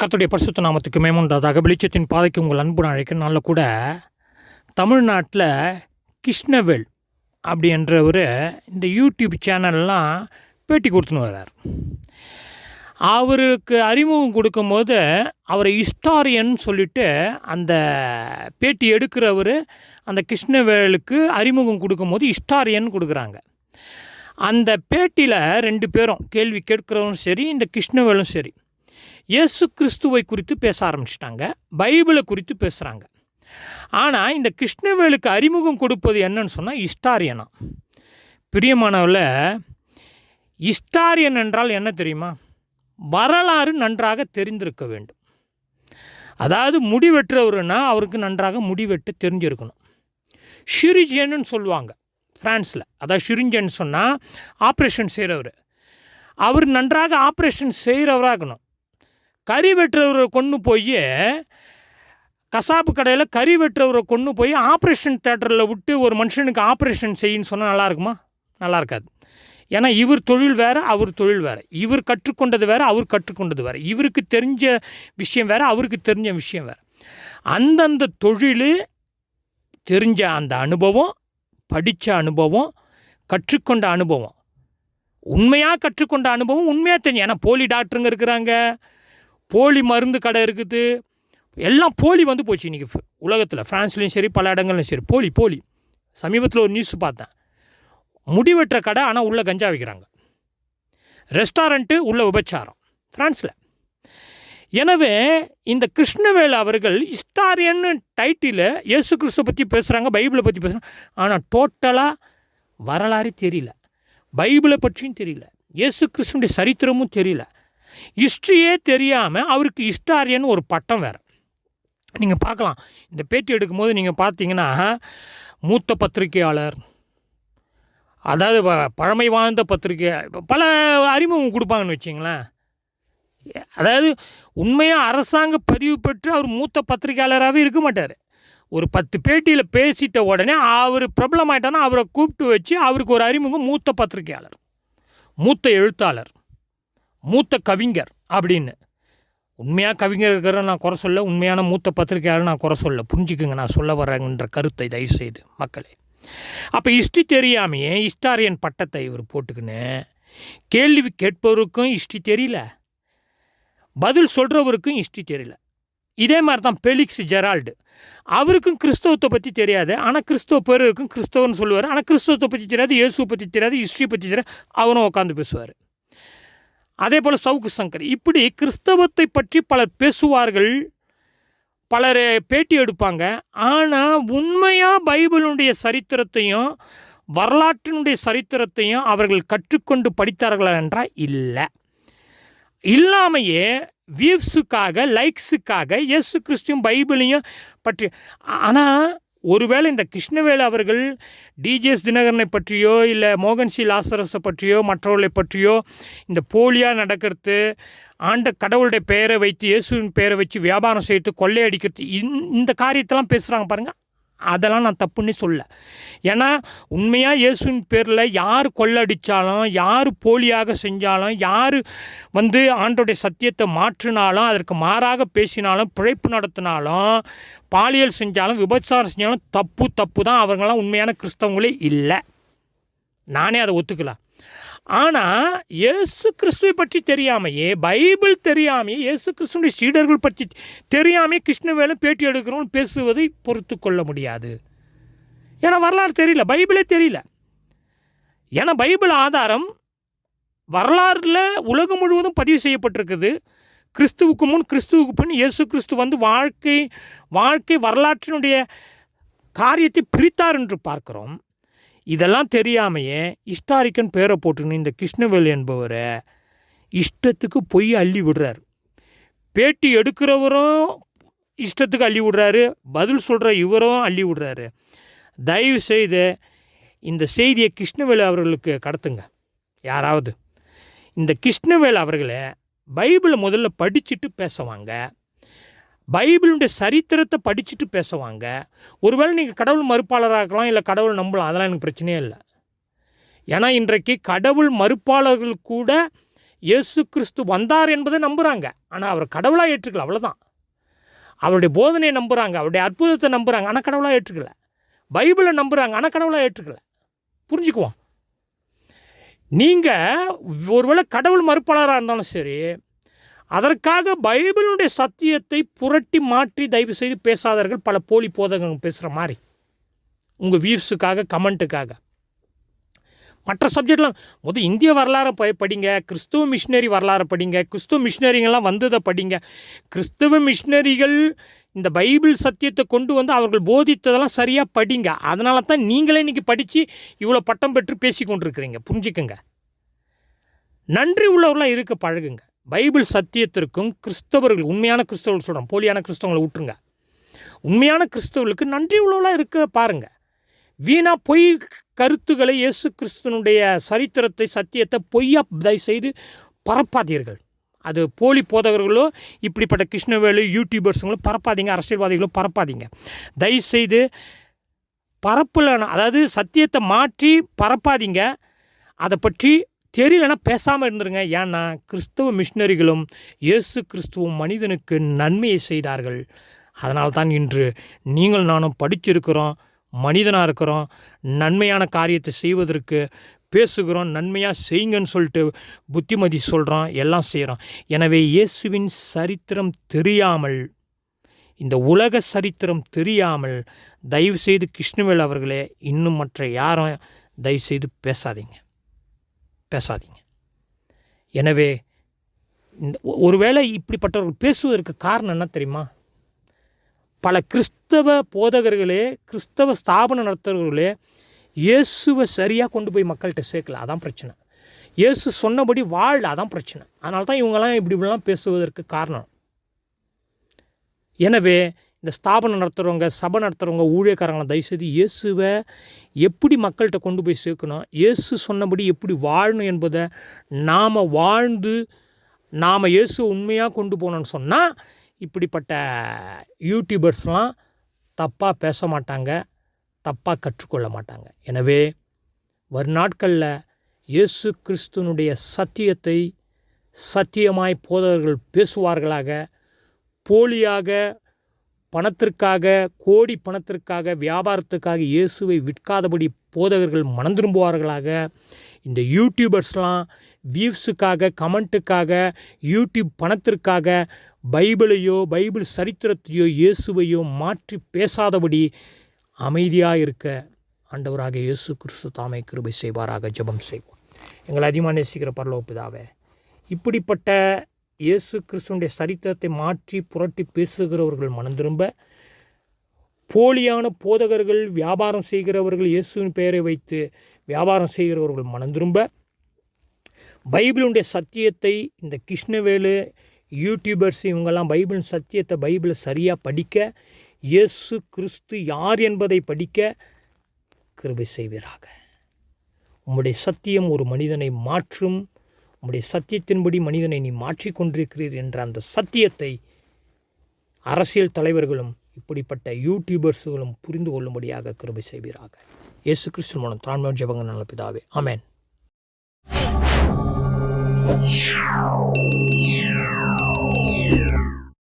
கர்த்தருடைய பரிசுத்த நாமத்துக்கு மேம்புண்டாதாக. வெளிச்சத்தின் பாதைக்கு உங்கள் அன்பு அழைக்க நாளில் கூட தமிழ்நாட்டில் கிருஷ்ணவேல் அப்படி என்றவர் இந்த யூடியூப் சேனல்லாம் பேட்டி கொடுத்துன்னு வர்றார். அவருக்கு அறிமுகம் கொடுக்கும்போது அவரை ஹிஸ்டாரியன் சொல்லிவிட்டு அந்த பேட்டி எடுக்கிறவர் அந்த கிருஷ்ணவேலுக்கு அறிமுகம் கொடுக்கும்போது ஹிஸ்டாரியன் கொடுக்குறாங்க. அந்த பேட்டியில் 2 பேரும் கேள்வி கேட்கிறவரும் சரி, இந்த கிருஷ்ணவேலும் சரி, இயேசு கிறிஸ்துவை குறித்து பேச ஆரம்பிச்சிட்டாங்க, பைபிளை குறித்து பேசுகிறாங்க. ஆனால் இந்த கிருஷ்ணவேலுக்கு அறிமுகம் கொடுப்பது என்னன்னு சொன்னால் ஹிஸ்டாரியனா. பிரியமானவர்கள, ஹிஸ்டாரியன் என்றால் என்ன தெரியுமா? வரலாறு நன்றாக தெரிந்திருக்க வேண்டும். அதாவது முடிவெற்றவருன்னா அவருக்கு நன்றாக முடிவெட்டு தெரிஞ்சிருக்கணும். ஷிரிஜன்னு சொல்லுவாங்க ஃப்ரான்ஸில். அதாவது ஷிரிஞ்சன்னு சொன்னால் ஆப்ரேஷன் செய்கிறவர். அவர் நன்றாக ஆப்ரேஷன் செய்கிறவராக இருக்கணும். கறி வெட்டுறவரை கொண்டு போய் கசாப்பு கடையில் கறி வெட்டுறவரை கொண்டு போய் ஆப்ரேஷன் தேட்டரில் விட்டு ஒரு மனுஷனுக்கு ஆப்ரேஷன் செய்யின்னு சொன்னால் நல்லா இருக்குமா? நல்லா இருக்காது. ஏன்னா இவர் தொழில் வேறு, அவர் தொழில் வேறு. இவர் கற்றுக்கொண்டது வேறு, அவர் கற்றுக்கொண்டது வேறு. இவருக்கு தெரிஞ்ச விஷயம் வேறு, அவருக்கு தெரிஞ்ச விஷயம் வேறு. அந்தந்த தொழில் தெரிஞ்ச அந்த அனுபவம், படித்த அனுபவம், கற்றுக்கொண்ட அனுபவம், உண்மையாக கற்றுக்கொண்ட அனுபவம் உண்மையாக தெரியும். ஏன்னா போலி டாக்டருங்க இருக்கிறாங்க, போலி மருந்து கடை இருக்குது, எல்லாம் போலி வந்து போச்சு இன்றைக்கி உலகத்தில். ஃப்ரான்ஸ்லேயும் சரி, பல இடங்கள்லையும் சரி, போலி. சமீபத்தில் ஒரு நியூஸ் பார்த்தேன். முடிவெட்டுற கடை, ஆனால் உள்ளே கஞ்சா வைக்கிறாங்க. ரெஸ்டாரண்ட்டு உள்ள விபச்சாரம் ஃப்ரான்ஸில். எனவே இந்த கிருஷ்ணவேல் அவர்கள் ஹிஸ்டாரியன்னு டைட்டில் இயேசு கிறிஸ்துவை பற்றி பேசுகிறாங்க, பைபிளை பற்றி பேசுகிறாங்க. ஆனால் டோட்டலாக வரலாறு தெரியல, பைபிளை பற்றியும் தெரியல, இயேசு கிறிஸ்துடைய சரித்திரமும் தெரியல. ஹிஸ்ட்ரியே தெரியாமல் அவருக்கு ஹிஸ்டாரியன் ஒரு பட்டம் வேறு. நீங்கள் பார்க்கலாம், இந்த பேட்டி எடுக்கும்போது நீங்கள் பார்த்தீங்கன்னா மூத்த பத்திரிகையாளர், அதாவது பழமை வாழ்ந்த பத்திரிகை, பல அறிமுகம் கொடுப்பாங்கன்னு வச்சிங்களேன். அதாவது உண்மையாக அரசாங்க பதிவு பெற்று அவர் மூத்த பத்திரிகையாளராகவே இருக்க மாட்டார். ஒரு 10 பேட்டியில் பேசிட்ட உடனே அவர் பிரபலமாயிட்டானா அவரை கூப்பிட்டு வச்சு அவருக்கு ஒரு அறிமுகம், மூத்த பத்திரிகையாளர், மூத்த எழுத்தாளர், மூத்த கவிஞர் அப்படின்னு. உண்மையாக கவிஞர் இருக்கிற நான் குறை சொல்ல, உண்மையான மூத்த பத்திரிகையாளர் நான் குறை சொல்ல. புரிஞ்சுக்குங்க நான் சொல்ல வரேங்கன்ற கருத்தை தயவுசெய்து மக்களே. அப்போ ஹிஸ்ட்ரி தெரியாமையே ஹிஸ்டாரியன் பட்டத்தை இவர் போட்டுக்கின்னு கேள்வி கேட்பவருக்கும் ஹிஸ்ட்ரி தெரியல, பதில் சொல்கிறவருக்கும் ஹிஸ்ட்ரி தெரியல. இதே மாதிரி தான் பெலிக்ஸ் ஜெரால்டு, அவருக்கும் கிறிஸ்தவத்தை பற்றி தெரியாது, ஆனால் கிறிஸ்தவ பேர் இருக்கும், கிறிஸ்தவன்னு சொல்லுவார். ஆனால் கிறிஸ்தவத்தை பற்றி தெரியாது, இயேசுவை பற்றி தெரியாது, ஹிஸ்ட்ரி பற்றி தெரியாது, அவரும் உட்காந்து பேசுவார். அதே போல் சவுக்கு சங்கர், இப்படி கிறிஸ்தவத்தை பற்றி பலர் பேசுவார்கள், பலர் பேட்டி எடுப்பாங்க. ஆனால் உண்மையாக பைபிளுடைய சரித்திரத்தையும் வரலாற்றினுடைய சரித்திரத்தையும் அவர்கள் கற்றுக்கொண்டு படித்தார்களா என்றால் இல்லை. இல்லாமையே வியூஸுக்காக, லைக்ஸுக்காக இயேசு கிறிஸ்துவும் பைபிளையும் பற்றி. ஆனால் ஒருவேளை இந்த கிருஷ்ணவேல் அவர்கள் டிஜிஎஸ் தினகரனை பற்றியோ இல்லை மோகன் சி லாசரஸை பற்றியோ மற்றவர்களை பற்றியோ இந்த போலியாக நடக்கிறது, கடவுளுடைய பெயரை வைத்து, இயேசுவின் பெயரை வச்சு வியாபாரம் செய்து கொள்ளையடிக்கிறது, இந்த காரியத்தெல்லாம் பேசுகிறாங்க பாருங்கள். அதெல்லாம் நான் தப்புன்னு சொல்ல. ஏன்னா உண்மையாக இயேசுவின் பேரில் யார் கொள்ளடித்தாலும், யார் போலியாக செஞ்சாலும், யார் ஆண்டோடைய சத்தியத்தை மாற்றினாலும், அதற்கு மாறாக பேசினாலும், பிழைப்பு நடத்தினாலும், பாலியல் செஞ்சாலும், விபச்சாரம் செஞ்சாலும் தப்பு தான். அவங்களாம் உண்மையான கிறிஸ்தவங்களே இல்லை, நானே அதை ஒத்துக்கலாம். ஆனால் இயேசு கிறிஸ்துவை பற்றி தெரியாமையே, பைபிள் தெரியாமையே, இயேசு கிறிஸ்துடைய சீடர்கள் பற்றி தெரியாமையே கிருஷ்ணவேலும் பேட்டி எடுக்கிறோன்னு பேசுவதை பொறுத்து கொள்ள முடியாது. ஏன்னா வரலாறு தெரியல, பைபிளே தெரியல. ஏன்னா பைபிள் ஆதாரம் வரலாறில் உலகம் முழுவதும் பதிவு செய்யப்பட்டிருக்குது. கிறிஸ்துவுக்கு முன், கிறிஸ்துவுக்கு பின், இயேசு கிறிஸ்து வாழ்க்கை வரலாற்றினுடைய காரியத்தை பிரித்தார் என்று பார்க்குறோம். இதெல்லாம் தெரியாமையே ஹிஸ்டாரிக்கன் பேரை போட்டுன்னு இந்த கிருஷ்ணவேல் என்பவரை இஷ்டத்துக்கு பொய் அள்ளி விடுறார். பேட்டி எடுக்கிறவரும் இஷ்டத்துக்கு அள்ளி விடுறாரு, பதில் சொல்கிற இவரும் அள்ளி விடுறாரு. தயவு செய்து இந்த செய்தியை கிருஷ்ணவேல் அவர்களுக்கு கடத்துங்க. யாராவது இந்த கிருஷ்ணவேல் அவர்களை பைபிளை முதல்ல படிச்சுட்டு பேசுவாங்க, பைபிளுடைய சரித்திரத்தை படிச்சுட்டு பேசுவாங்க. ஒருவேளை நீங்கள் கடவுள் மறுப்பாளராக இருக்கலாம், இல்லை கடவுள் நம்பலாம், அதெல்லாம் எனக்கு பிரச்சனையே இல்லை. ஏன்னா இன்றைக்கு கடவுள் மறுப்பாளர்கள் கூட இயேசு கிறிஸ்து வந்தார் என்பதை நம்புகிறாங்க. ஆனால் அவர் கடவுளாக ஏற்றுக்கல, அவ்வளோதான். அவருடைய போதனையை நம்புகிறாங்க, அவருடைய அற்புதத்தை நம்புகிறாங்க, ஆனால் கடவுளாக ஏற்றுக்கல. பைபிளை நம்புகிறாங்க, ஆனால் கடவுளாக ஏற்றுக்கல. புரிஞ்சுக்குவோம். நீங்கள் ஒருவேளை கடவுள் மறுப்பாளராக இருந்தாலும் சரி, அதற்காக பைபிளுடைய சத்தியத்தை புரட்டி மாற்றி தயவு செய்து பேசாதவர்கள். பல போலி போதகங்கள் பேசுகிற மாதிரி உங்கள் வியூஸுக்காக, கமெண்ட்டுக்காக. மற்ற சப்ஜெக்ட்லாம் இந்திய வரலாறை படிங்க, கிறிஸ்துவ மிஷினரி வரலாறை படிங்க, கிறிஸ்துவ மிஷினரிங்கெல்லாம் வந்ததை படிங்க. கிறிஸ்துவ மிஷினரிகள் இந்த பைபிள் சத்தியத்தை கொண்டு வந்து அவர்கள் போதித்ததெல்லாம் சரியாக படிங்க. அதனால தான் நீங்களே இன்றைக்கி படித்து இவ்வளோ பட்டம் பெற்று பேசி கொண்டிருக்கிறீங்க. புரிஞ்சுக்குங்க. நன்றி உள்ளவர்களாக இருக்க பழகுங்க. பைபிள் சத்தியத்திற்கும் கிறிஸ்தவர்கள், உண்மையான கிறிஸ்தவர்கள் சொல்கிறோம், போலியான கிறிஸ்தவங்களை விட்டுருங்க. உண்மையான கிறிஸ்தவர்களுக்கு நன்றி உள்ளவர்களாக இருக்க பாருங்கள். வீணா பொய் கருத்துக்களை, இயேசு கிறிஸ்துவனுடைய சரித்திரத்தை, சத்தியத்தை பொய்யா தயவுசெய்து பரப்பாதீர்கள். அது போலி போதகர்களோ இப்படிப்பட்ட கிருஷ்ணவேலு யூடியூபர்ஸுங்களும் பரப்பாதீங்க, அரசியல்வாதிகளும் பரப்பாதீங்க. தயவுசெய்து பரப்பலன்னா, அதாவது சத்தியத்தை மாற்றி பரப்பாதீங்க. அதை பற்றி தெரியலன்னா பேசாமல் இருந்துருங்க. ஏன்னா கிறிஸ்தவ மிஷினரிகளும் இயேசு கிறிஸ்துவும் மனிதனுக்கு நன்மையை செய்தார்கள். அதனால்தான் இன்று நீங்கள் நானும் படிச்சிருக்கிறோம், மனிதனாக இருக்கிறோம், நன்மையான காரியத்தை செய்வதற்கு பேசுகிறோம், நன்மையாக செய்யுங்கன்னு சொல்லிட்டு புத்திமதி சொல்கிறோம், எல்லாம் செய்கிறோம். எனவே இயேசுவின் சரித்திரம் தெரியாமல், இந்த உலக சரித்திரம் தெரியாமல் தயவுசெய்து கிருஷ்ணவேல் அவர்களே, இன்னும் மற்ற யாரும் தயவுசெய்து பேசாதீங்க. எனவே இந்த ஒருவேளை இப்படிப்பட்டவர்கள் பேசுவதற்கு காரணம் என்ன தெரியுமா? பல கிறிஸ்தவ போதகர்களே, கிறிஸ்தவ ஸ்தாபனம் நடத்துகிறவர்களே இயேசுவை சரியாக கொண்டு போய் மக்கள்கிட்ட சேர்க்கல. அதான் பிரச்சனை. இயேசு சொன்னபடி வாழல, அதான் பிரச்சனை. அதனால தான் இவங்கெல்லாம் இப்படிலாம் பேசுவதற்கு காரணம். எனவே இந்த ஸ்தாபனம் நடத்துகிறவங்க, சபை நடத்துகிறவங்க, ஊழியக்காரங்களை தயவுசெய்து இயேசுவை எப்படி மக்கள்கிட்ட கொண்டு போய் சேர்க்கணும், இயேசு சொன்னபடி எப்படி வாழணும் என்பதை நாம் வாழ்ந்து நாம் இயேசு உண்மையாக கொண்டு போகணுன்னு சொன்னால் இப்படிப்பட்ட யூடியூபர்ஸ்லாம் தப்பாக பேச மாட்டாங்க, தப்பாக கற்றுக்கொள்ள மாட்டாங்க. எனவே வரும் நாட்களில் இயேசு கிறிஸ்துவனுடைய சத்தியத்தை சத்தியமாய் போதகர்கள் பேசுவார்களாக. போலியாக பணத்திற்காக, கோடி பணத்திற்காக, வியாபாரத்துக்காக இயேசுவை விற்காதபடி போதகர்கள் மனம் திரும்புவார்களாக. இந்த யூடியூபர்ஸ்லாம் வியூஸுக்காக, கமெண்ட்டுக்காக, யூடியூப் பணத்திற்காக பைபிளையோ, பைபிள் சரித்திரத்தையோ, இயேசுவையோ மாற்றி பேசாதபடி அமைதியாக இருக்க ஆண்டவராக இயேசு கிறிஸ்து தாமே கிருபை செய்வாராக. ஜெபம் செய்வோம். எங்களை அதிகமாக நேசிக்கிற பரலோக பிதாவே, இப்படிப்பட்ட இயேசு கிறிஸ்துவனுடைய சரித்திரத்தை மாற்றி புரட்டி பேசுகிறவர்கள் மனம் திரும்ப, போலியான போதகர்கள், வியாபாரம் செய்கிறவர்கள், இயேசுவின் பெயரை வைத்து வியாபாரம் செய்கிறவர்கள் மனம் திரும்ப, பைபிளுடைய சத்தியத்தை இந்த கிருஷ்ணவேலு யூடியூபர்ஸ் இவங்கெல்லாம் பைபிளின் சத்தியத்தை, பைபிளை சரியாக படிக்க, இயேசு கிறிஸ்து யார் என்பதை படிக்க கிருபை செய்வீராக. உம்முடைய சத்தியம் ஒரு மனிதனை மாற்றும். உம்முடைய சத்தியத்தின்படி மனிதனை நீ மாற்றிக்கொண்டிருக்கிறீர் என்ற அந்த சத்தியத்தை அரசியல் தலைவர்களும் இப்படிப்பட்ட யூடியூபர்ஸுகளும் புரிந்து கொள்ளும்படியாக கிருபை செய்வீராக. இயேசு கிறிஸ்து மூலம் தாழ்மையான ஜெபங்கள் நல்ல பிதாவே, ஆமென்.